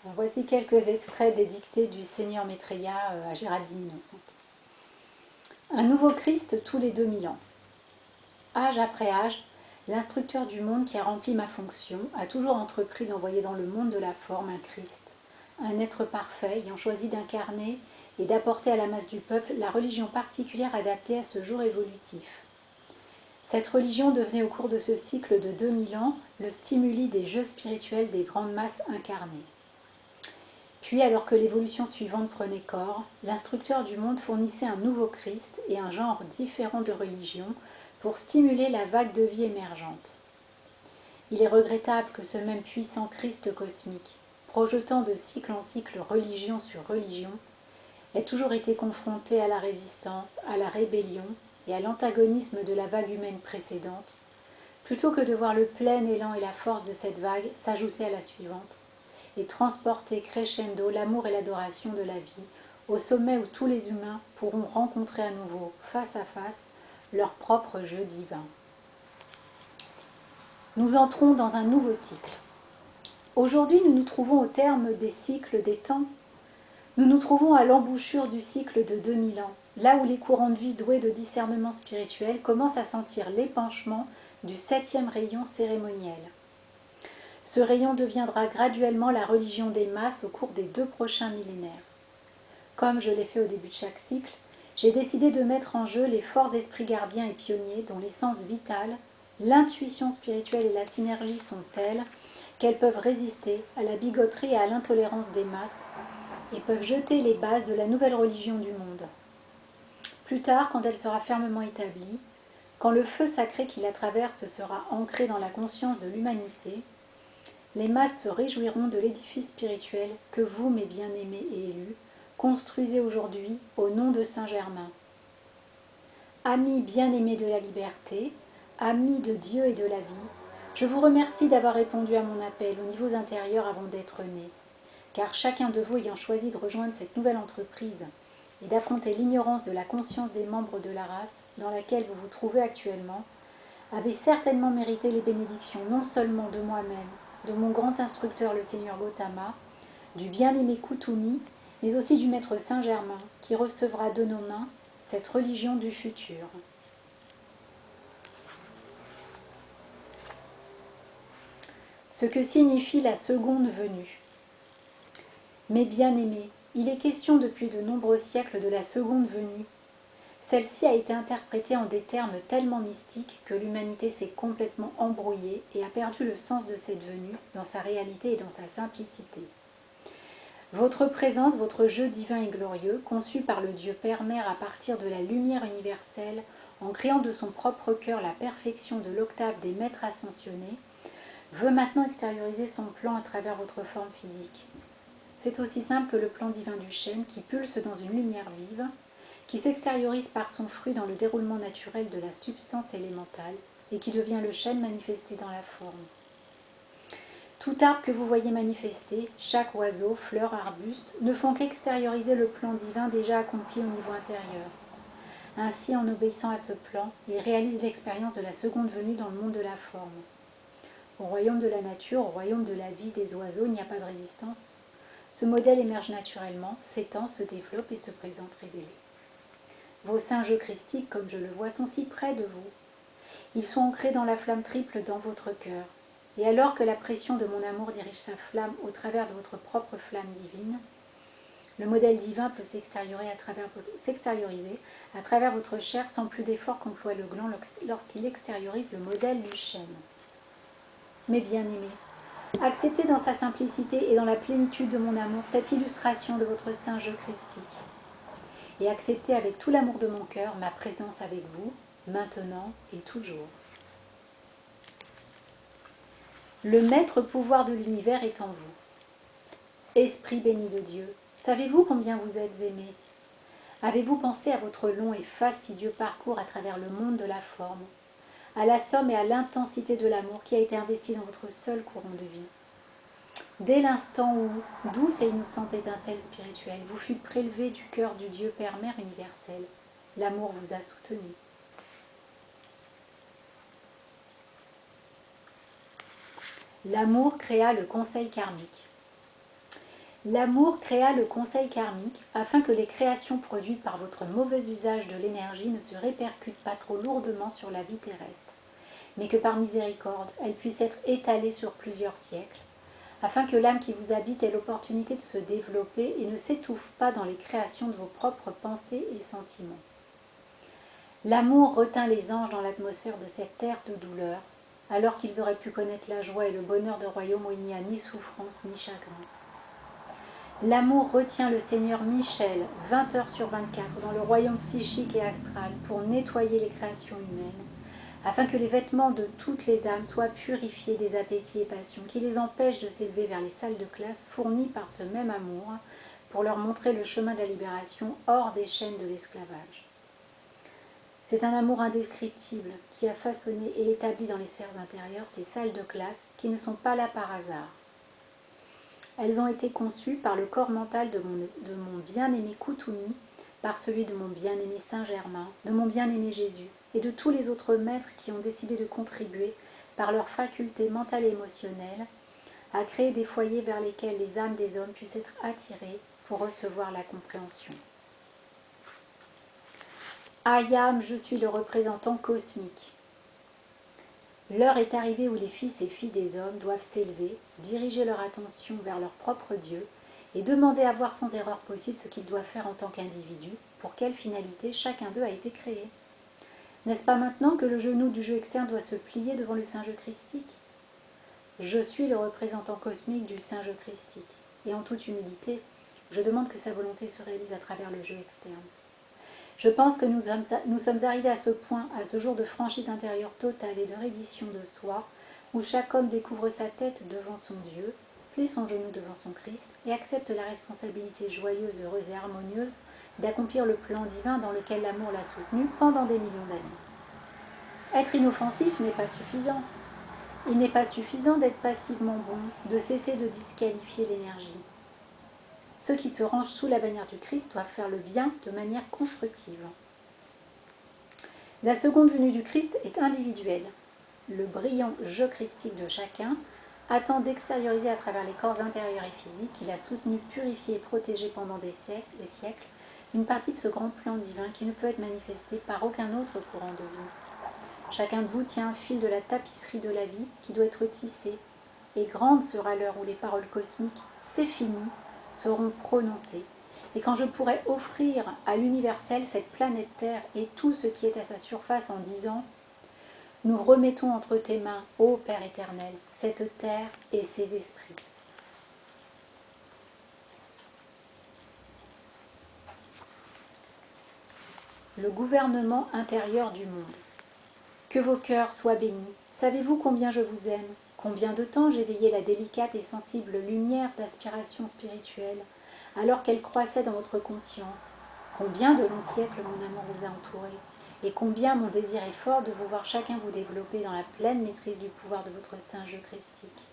Voici quelques extraits des dictées du Seigneur Maitreya à Géraldine Innocente. Un nouveau Christ tous les 2000 ans. Âge après âge, l'instructeur du monde qui a rempli ma fonction a toujours entrepris d'envoyer dans le monde de la forme un Christ, un être parfait ayant choisi d'incarner et d'apporter à la masse du peuple la religion particulière adaptée à ce jour évolutif. Cette religion devenait au cours de ce cycle de 2000 ans le stimuli des jeux spirituels des grandes masses incarnées. Puis, alors que l'évolution suivante prenait corps, l'instructeur du monde fournissait un nouveau Christ et un genre différent de religion pour stimuler la vague de vie émergente. Il est regrettable que ce même puissant Christ cosmique, projetant de cycle en cycle religion sur religion, ait toujours été confronté à la résistance, à la rébellion et à l'antagonisme de la vague humaine précédente, plutôt que de voir le plein élan et la force de cette vague s'ajouter à la suivante, et transporter crescendo l'amour et l'adoration de la vie au sommet où tous les humains pourront rencontrer à nouveau, face à face, leur propre jeu divin. Nous entrons dans un nouveau cycle. Aujourd'hui, nous nous trouvons au terme des cycles des temps. Nous nous trouvons à l'embouchure du cycle de 2000 ans, là où les courants de vie doués de discernement spirituel commencent à sentir l'épanchement du 7e rayon cérémoniel. Ce rayon deviendra graduellement la religion des masses au cours des 2 prochains millénaires. Comme je l'ai fait au début de chaque cycle, j'ai décidé de mettre en jeu les forts esprits gardiens et pionniers dont l'essence vitale, l'intuition spirituelle et la synergie sont telles qu'elles peuvent résister à la bigoterie et à l'intolérance des masses et peuvent jeter les bases de la nouvelle religion du monde. Plus tard, quand elle sera fermement établie, quand le feu sacré qui la traverse sera ancré dans la conscience de l'humanité, les masses se réjouiront de l'édifice spirituel que vous, mes bien-aimés et élus, construisez aujourd'hui au nom de Saint-Germain. Amis bien-aimés de la liberté, amis de Dieu et de la vie, je vous remercie d'avoir répondu à mon appel aux niveaux intérieurs avant d'être né, car chacun de vous ayant choisi de rejoindre cette nouvelle entreprise et d'affronter l'ignorance de la conscience des membres de la race dans laquelle vous vous trouvez actuellement, avait certainement mérité les bénédictions non seulement de moi-même, de mon grand instructeur le Seigneur Gautama, du bien-aimé Kutumi, mais aussi du maître Saint-Germain, qui recevra de nos mains cette religion du futur. Ce que signifie la seconde venue. Mes bien-aimés, il est question depuis de nombreux siècles de la seconde venue. Celle-ci a été interprétée en des termes tellement mystiques que l'humanité s'est complètement embrouillée et a perdu le sens de cette venue dans sa réalité et dans sa simplicité. Votre présence, votre jeu divin et glorieux, conçu par le Dieu Père-Mère à partir de la lumière universelle, en créant de son propre cœur la perfection de l'octave des maîtres ascensionnés, veut maintenant extérioriser son plan à travers votre forme physique. C'est aussi simple que le plan divin du chêne qui pulse dans une lumière vive, qui s'extériorise par son fruit dans le déroulement naturel de la substance élémentale et qui devient le chêne manifesté dans la forme. Tout arbre que vous voyez manifester, chaque oiseau, fleur, arbuste, ne font qu'extérioriser le plan divin déjà accompli au niveau intérieur. Ainsi, en obéissant à ce plan, ils réalisent l'expérience de la seconde venue dans le monde de la forme. Au royaume de la nature, au royaume de la vie des oiseaux, il n'y a pas de résistance. Ce modèle émerge naturellement, s'étend, se développe et se présente révélé. Vos saints jeux christiques, comme je le vois, sont si près de vous. Ils sont ancrés dans la flamme triple dans votre cœur. Et alors que la pression de mon amour dirige sa flamme au travers de votre propre flamme divine, le modèle divin peut s'extérioriser à travers votre chair sans plus d'effort qu'emploie le gland lorsqu'il extériorise le modèle du chêne. Mes bien-aimés, acceptez dans sa simplicité et dans la plénitude de mon amour cette illustration de votre saint jeu christique. Et acceptez avec tout l'amour de mon cœur ma présence avec vous, maintenant et toujours. Le maître pouvoir de l'univers est en vous. Esprit béni de Dieu, savez-vous combien vous êtes aimé? Avez-vous pensé à votre long et fastidieux parcours à travers le monde de la forme, à la somme et à l'intensité de l'amour qui a été investi dans votre seul courant de vie? Dès l'instant où, douce et innocente étincelle spirituelle, vous fûtes prélevé du cœur du Dieu Père-Mère universel, l'amour vous a soutenu. L'amour créa le conseil karmique. L'amour créa le conseil karmique afin que les créations produites par votre mauvais usage de l'énergie ne se répercutent pas trop lourdement sur la vie terrestre, mais que par miséricorde, elles puissent être étalées sur plusieurs siècles, afin que l'âme qui vous habite ait l'opportunité de se développer et ne s'étouffe pas dans les créations de vos propres pensées et sentiments. L'amour retint les anges dans l'atmosphère de cette terre de douleur, alors qu'ils auraient pu connaître la joie et le bonheur de royaume où il n'y a ni souffrance ni chagrin. L'amour retient le Seigneur Michel 20 heures sur 24 dans le royaume psychique et astral pour nettoyer les créations humaines, afin que les vêtements de toutes les âmes soient purifiés des appétits et passions qui les empêchent de s'élever vers les salles de classe fournies par ce même amour pour leur montrer le chemin de la libération hors des chaînes de l'esclavage. C'est un amour indescriptible qui a façonné et établi dans les sphères intérieures ces salles de classe qui ne sont pas là par hasard. Elles ont été conçues par le corps mental de mon bien-aimé Koutoumi, par celui de mon bien-aimé Saint-Germain, de mon bien-aimé Jésus, et de tous les autres maîtres qui ont décidé de contribuer, par leur faculté mentale et émotionnelle, à créer des foyers vers lesquels les âmes des hommes puissent être attirées pour recevoir la compréhension. Ayam, je suis le représentant cosmique. L'heure est arrivée où les fils et filles des hommes doivent s'élever, diriger leur attention vers leur propre Dieu et demander à voir sans erreur possible ce qu'ils doivent faire en tant qu'individus, pour quelle finalité chacun d'eux a été créé. N'est-ce pas maintenant que le genou du jeu externe doit se plier devant le Saint-Jeu christique? Je suis le représentant cosmique du Saint-Jeu christique, et en toute humilité, je demande que sa volonté se réalise à travers le jeu externe. Je pense que nous sommes arrivés à ce point, à ce jour de franchise intérieure totale et de reddition de soi, où chaque homme découvre sa tête devant son Dieu, plie son genou devant son Christ et accepte la responsabilité joyeuse, heureuse et harmonieuse d'accomplir le plan divin dans lequel l'amour l'a soutenu pendant des millions d'années. Être inoffensif n'est pas suffisant. Il n'est pas suffisant d'être passivement bon, de cesser de disqualifier l'énergie. Ceux qui se rangent sous la bannière du Christ doivent faire le bien de manière constructive. La seconde venue du Christ est individuelle. Le brillant jeu christique de chacun attend d'extérioriser à travers les corps intérieurs et physiques qu'il a soutenus, purifiés et protégés pendant des siècles, une partie de ce grand plan divin qui ne peut être manifesté par aucun autre courant de vie. Chacun de vous tient un fil de la tapisserie de la vie qui doit être tissé, et grande sera l'heure où les paroles cosmiques « c'est fini » seront prononcées, et quand je pourrai offrir à l'universel cette planète Terre et tout ce qui est à sa surface en disant « Nous remettons entre tes mains, ô Père éternel, cette terre et ses esprits. » Le gouvernement intérieur du monde. Que vos cœurs soient bénis. Savez-vous combien je vous aime? Combien de temps j'ai veillé la délicate et sensible lumière d'aspiration spirituelle, alors qu'elle croissait dans votre conscience? Combien de longs siècles mon amour vous a entouré? Et combien mon désir est fort de vous voir chacun vous développer dans la pleine maîtrise du pouvoir de votre saint jeu christique.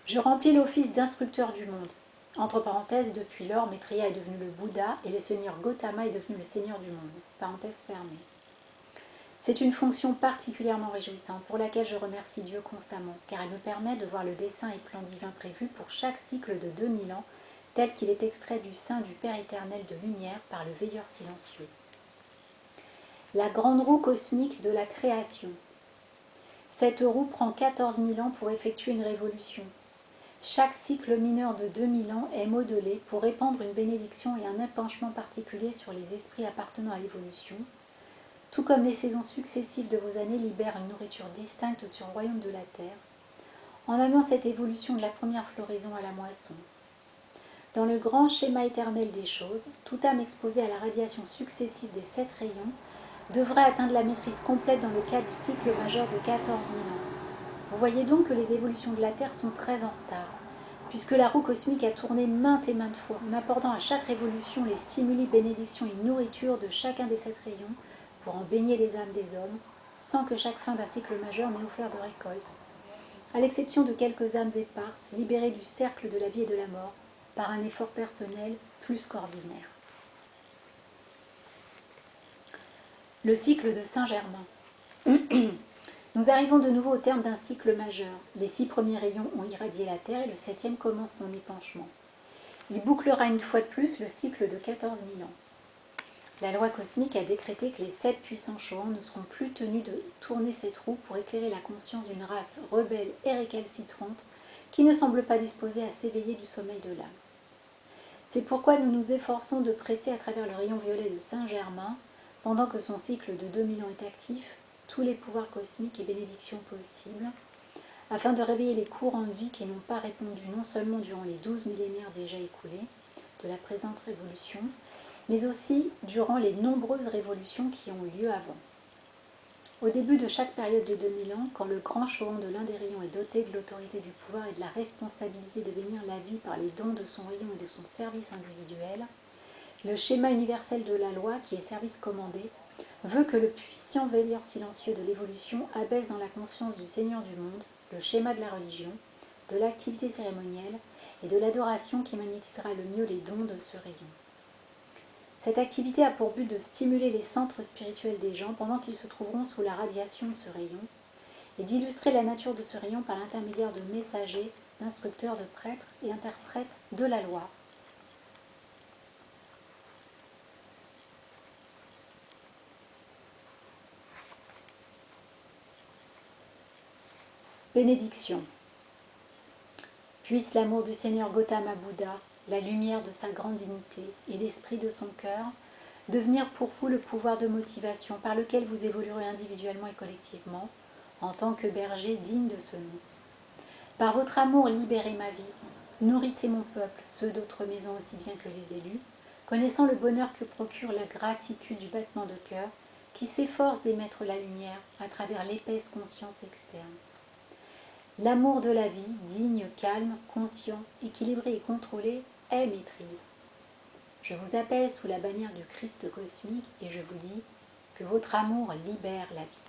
Je remplis l'office d'instructeur du monde. Entre parenthèses, depuis lors, Maitreya est devenu le Bouddha et le seigneur Gautama est devenu le seigneur du monde. Parenthèse fermée. C'est une fonction particulièrement réjouissante pour laquelle je remercie Dieu constamment, car elle me permet de voir le dessein et plan divin prévu pour chaque cycle de 2000 ans, tel qu'il est extrait du sein du Père éternel de lumière par le veilleur silencieux. La grande roue cosmique de la création. Cette roue prend 14 000 ans pour effectuer une révolution. Chaque cycle mineur de 2000 ans est modelé pour répandre une bénédiction et un épanchement particulier sur les esprits appartenant à l'évolution, tout comme les saisons successives de vos années libèrent une nourriture distincte sur le royaume de la terre, en amenant cette évolution de la première floraison à la moisson. Dans le grand schéma éternel des choses, toute âme exposée à la radiation successive des 7 rayons devrait atteindre la maîtrise complète dans le cadre du cycle majeur de 14 000 ans. Vous voyez donc que les évolutions de la Terre sont très en retard, puisque la roue cosmique a tourné maintes et maintes fois, en apportant à chaque révolution les stimuli, bénédictions et nourritures de chacun des 7 rayons, pour en baigner les âmes des hommes, sans que chaque fin d'un cycle majeur n'ait offert de récolte, à l'exception de quelques âmes éparses, libérées du cercle de la vie et de la mort, par un effort personnel plus qu'ordinaire. Le cycle de Saint-Germain. Nous arrivons de nouveau au terme d'un cycle majeur. Les 6 premiers rayons ont irradié la Terre et le 7e commence son épanchement. il bouclera une fois de plus le cycle de 14 000 ans. La loi cosmique a décrété que les 7 puissants Choans ne seront plus tenus de tourner cette roue pour éclairer la conscience d'une race rebelle et récalcitrante qui ne semble pas disposée à s'éveiller du sommeil de l'âme. C'est pourquoi nous nous efforçons de presser à travers le rayon violet de Saint-Germain, pendant que son cycle de 2000 ans est actif, tous les pouvoirs cosmiques et bénédictions possibles, afin de réveiller les courants de vie qui n'ont pas répondu non seulement durant les 12 millénaires déjà écoulés de la présente révolution, mais aussi durant les nombreuses révolutions qui ont eu lieu avant. Au début de chaque période de 2000 ans, quand le grand Choan de l'un des rayons est doté de l'autorité du pouvoir et de la responsabilité de bénir la vie par les dons de son rayon et de son service individuel, le schéma universel de la loi, qui est service commandé, veut que le puissant veilleur silencieux de l'évolution abaisse dans la conscience du Seigneur du monde le schéma de la religion, de l'activité cérémonielle et de l'adoration qui magnétisera le mieux les dons de ce rayon. Cette activité a pour but de stimuler les centres spirituels des gens pendant qu'ils se trouveront sous la radiation de ce rayon et d'illustrer la nature de ce rayon par l'intermédiaire de messagers, d'instructeurs, de prêtres et interprètes de la loi. Bénédiction. Puisse l'amour du Seigneur Gautama Bouddha, la lumière de sa grande dignité et l'esprit de son cœur, devenir pour vous le pouvoir de motivation par lequel vous évoluerez individuellement et collectivement, en tant que berger digne de ce nom. Par votre amour, libérez ma vie, nourrissez mon peuple, ceux d'autres maisons aussi bien que les élus, connaissant le bonheur que procure la gratitude du battement de cœur, qui s'efforce d'émettre la lumière à travers l'épaisse conscience externe. L'amour de la vie, digne, calme, conscient, équilibré et contrôlé, est maîtrise. Je vous appelle sous la bannière du Christ cosmique et je vous dis que votre amour libère la vie.